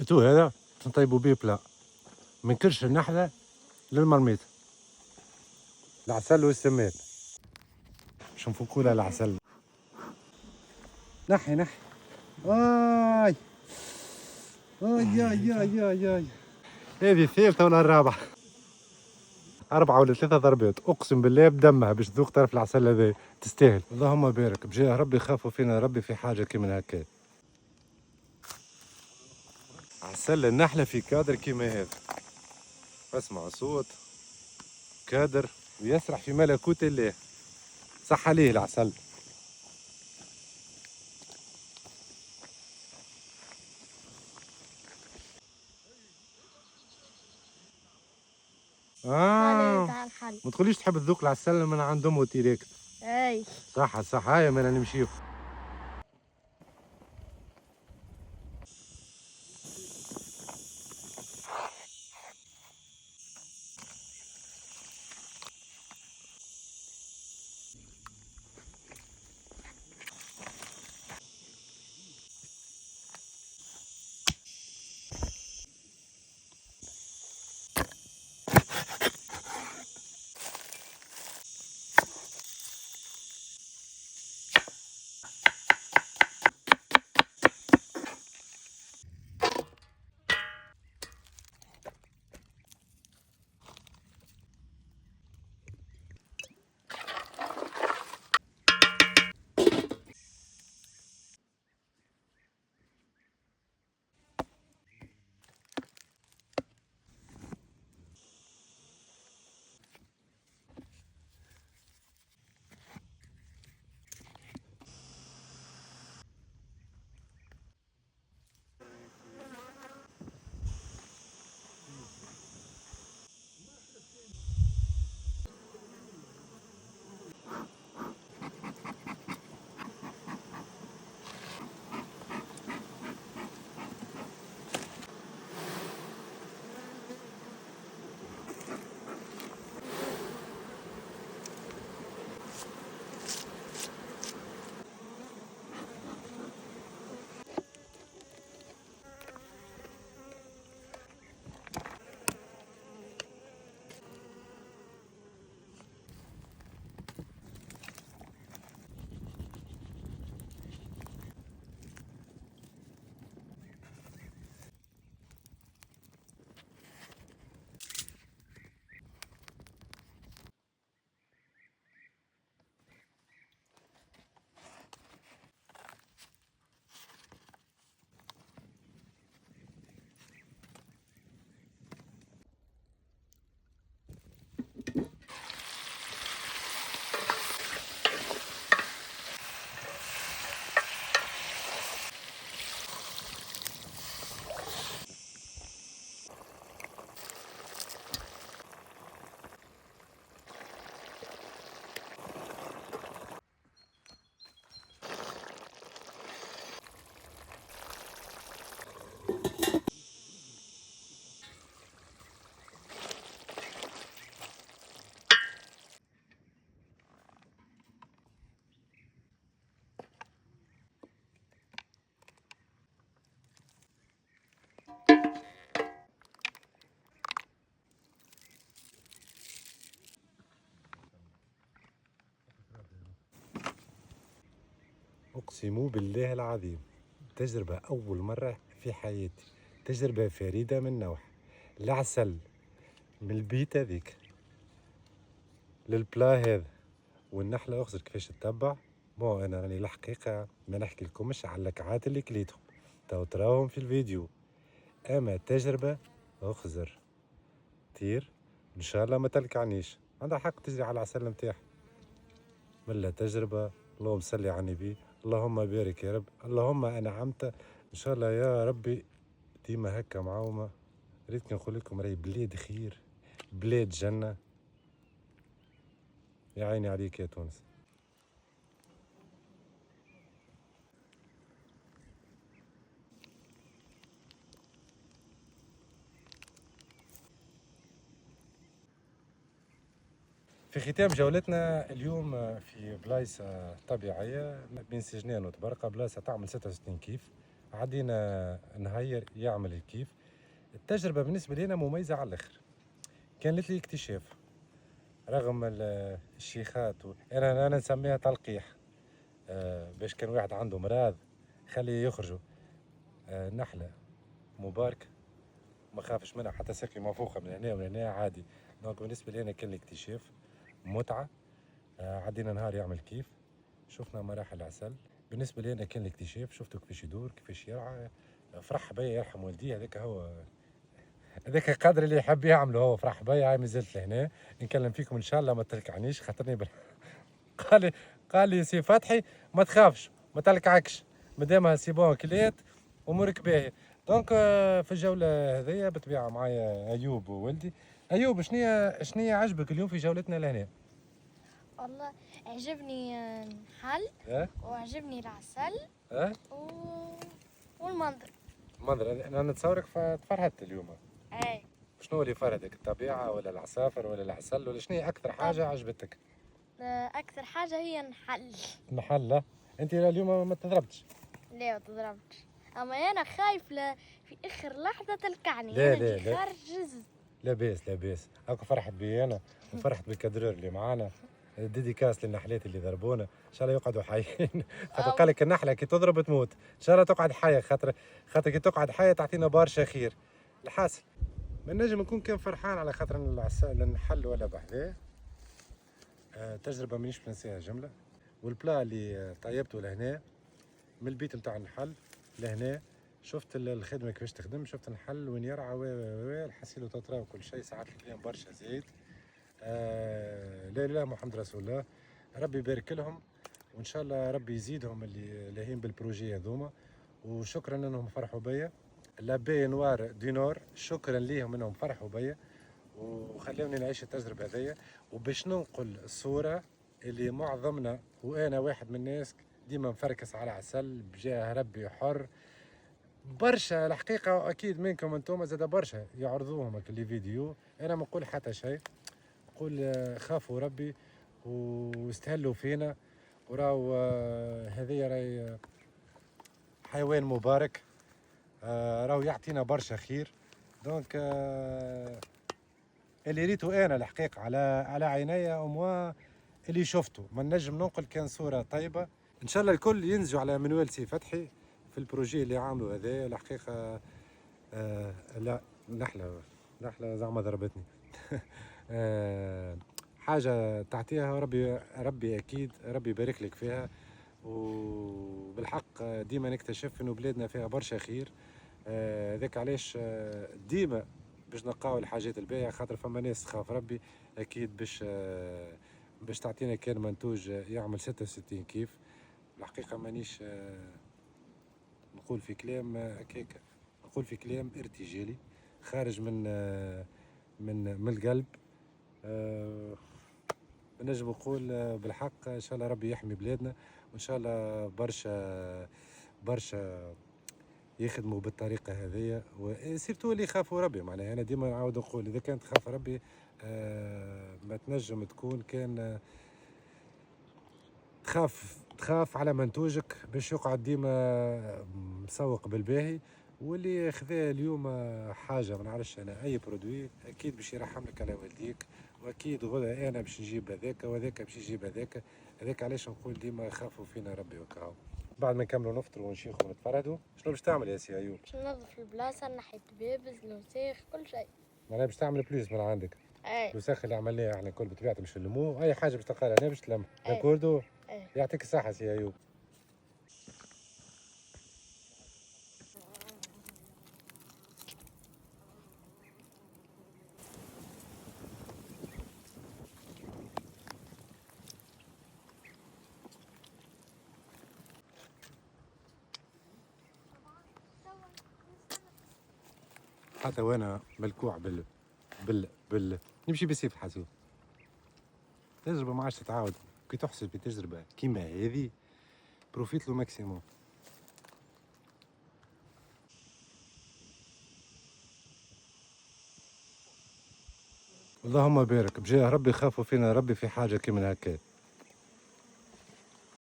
تو هذا نطيبوا بيه بلا من كرش النحلة للمرميط، العسل والسمان. باش نفكوا لها العسل. نحي نحي. آي آي آي آي آي آي. هذه الثالثة ولا الرابعة؟ 4 ولا 3 ضربات، أقسم بالله بدمها باش تذوق طرف العسل هذا، تستاهل. اللهم بارك، بجاه ربي خافوا فينا ربي في حاجة كيما هكا. عسل النحلة في كادر كيما هذا، اسمع صوت كادر ويسرح في ملكوت الله. صح عليه العسل. ما تقوليش تحب تذوق العسل من عند امه تيريك. اي صح صح، هيا مانا نمشيو. أقسم بالله العظيم تجربة أول مرة في حياتي، تجربة فريدة من نوعها. العسل من البيت هذيك للبلا هذا، والنحلة أخزر كيفاش تتبع. أنا راني الحقيقة ما نحكي لكمش على اللكعات اللي كليتهم، تراهم في الفيديو. أما تجربة أخزر طير، إن شاء الله ما تلكعنيش، عندها حق تجري على العسل متاعها. ولا تجربة، اللهم صل على النبي، اللهم بارك يا رب، اللهم أنعمت إن شاء الله يا ربي ديما هكا معاومة. ريت نقول لكم راهي بلاد خير، بلاد جنة. يا عيني عليك يا تونس. في ختام جولتنا اليوم في بلايصة طبيعية بين سجنان وتبرقة، بلايصة تعمل 66 كيف، عدينا نهير يعمل الكيف. التجربة بالنسبة لنا مميزة على الآخر، كانت لي اكتشاف رغم الشيخات أنا نسميها تلقيح. باش كان واحد عنده مرض خليه يخرجوا. نحلة مباركة ما خافش منها حتى ساقي منفوخة من هنا ومن هنا عادي. دونك بالنسبة لي أنا كان الاكتشاف متعة. عدينا نهار يعمل كيف، شفنا مراحل عسل. بالنسبة لي أنا كان الاكتشاف، شفته كيفاش يدور كيفاش يرعى. فرح بيا يرحم والديه، هذاك هو هذاك القدر اللي يحب يعمله هو. فرح بيا، هاي مازلت لهنا نكلم فيكم ان شاء الله ما تلكعنيش خاطرني قال لي سي فتحي ما تخافش ما تلكعكش مادامها سي بون كليت امورك باهيه. دونك في الجوله هذيا بالطبيعه معايا ايوب وولدي. ايوب شنيا عجبك اليوم في جولتنا لهنا؟ والله عجبني الحل اه وعجبني العسل اه و... والمنظر. المنظر انا نتصورك تفرهدت اليوم. اي شنو اللي فرهدك، الطبيعه ولا العصافر ولا العسل ولا شنو اكثر حاجه عجبتك؟ اكثر حاجه هي الحل. المحله. انت اليوم ما تضربتش؟ لا ما تضربتش، اما انا خايف في اخر لحظه تلكعني. لا انا لا اللي لا خارج جزء. لاباس هاكا فرحت بي انا وفرحت بالكادرور اللي معانا. ديديكاس للنحلات اللي ضربونا، ان شاء الله يقعدوا حيين. خاطر قال لك النحله كي تضرب تموت، ان شاء الله تقعد حيه. خاطر كي تقعد حيه تعطينا برشا خير. الحاصل ما نجم نكون كان فرحان على خاطر النحل ولا بحذاه. تجربه مانيش بنسيها جمله. والبلا اللي طيبته لهنا من البيت نتاع النحل لهنا، شفت الخدمه كيفاش تخدم، شفت النحل وين يرعى الحسيل وتطرى وكل شيء. ساعات الكلام برشا زايد. لا لا محمد رسول الله، ربي يبارك لهم وان شاء الله ربي يزيدهم اللي لاهين بالبروجي هذوما. وشكرا انهم فرحوا بيا. لابي نوار دينور شكرا ليهم انهم فرحوا بيا وخلوني نعيش التجربه هذيا. وباش ننقل الصوره اللي معظمنا وانا واحد من الناس ديما مفركس على عسل بجاه ربي حر. برشا الحقيقه واكيد منكم انتم زاد برشا يعرضوهم لي فيديو. انا ما نقول حتى شيء، نقول خافوا ربي واستهلوا فينا. وراو هذيا راي حيوان مبارك. راو يعطينا برشا خير. دونك اللي ريته انا الحقيقه على عيني وموا اللي شفته ما نجم ننقل كان صوره طيبه. ان شاء الله الكل ينزجوا على منوال سي فتحي في البروجي اللي عامله هذا. الحقيقه لا نحله زعما ضربتني. حاجه تعطيها ربي اكيد ربي يبارك لك فيها. وبالحق ديما نكتشف انه بلادنا فيها برشا خير. ذاك علاش ديما باش نلقاو الحاجات الباهيه خاطر فما ناس تخاف ربي اكيد باش تعطينا كان منتوج يعمل 66 كيف. الحقيقه مانيش نقول في كلام هكاك، نقول في كلام ارتجالي خارج من القلب. نجم نقول بالحق ان شاء الله ربي يحمي بلادنا وان شاء الله برشا يخدموا بالطريقه هذيا. وسيرتو اللي يخافوا ربي. معناها انا ديما نعاود نقول اذا كانت تخاف ربي ما تنجم تكون كان تخاف على منتوجك باش يقعد ديما مسوق بالباهي. واللي خذا اليوم حاجه ما نعرفش انا اي برودوي اكيد باش يرحم لك على والديك. واكيد غدا انا باش نجيب هذاك وهذاك باش يجيب هذاك. هذاك علاش نقول ديما يخافوا فينا ربي وكاو. بعد ما نكملوا نفطروا ونشيخوا ونتفرهدوا شنو باش تعمل يا سي ايوب؟ باش ننظف البلاصه، نحي الدبابز، الوساخ، كل شيء. معناها باش تعمل بليس من عندك. اي الوساخ اللي عملناها احنا الكل بطبيعتها باش نلموه. اي حاجه باش تلقاها هنا باش تلم. داكوردو. يعطيك الصحه سي ايوب. حتى وانا ملكوع بال نمشي بسيف حاسوب. تجربة ما عادش تتعاود. كي تحسب بتجربة كيما هذه بروفيت لو ماكسيموم. اللهم بارك بجاه ربي خافوا فينا ربي في حاجة كيما هكا.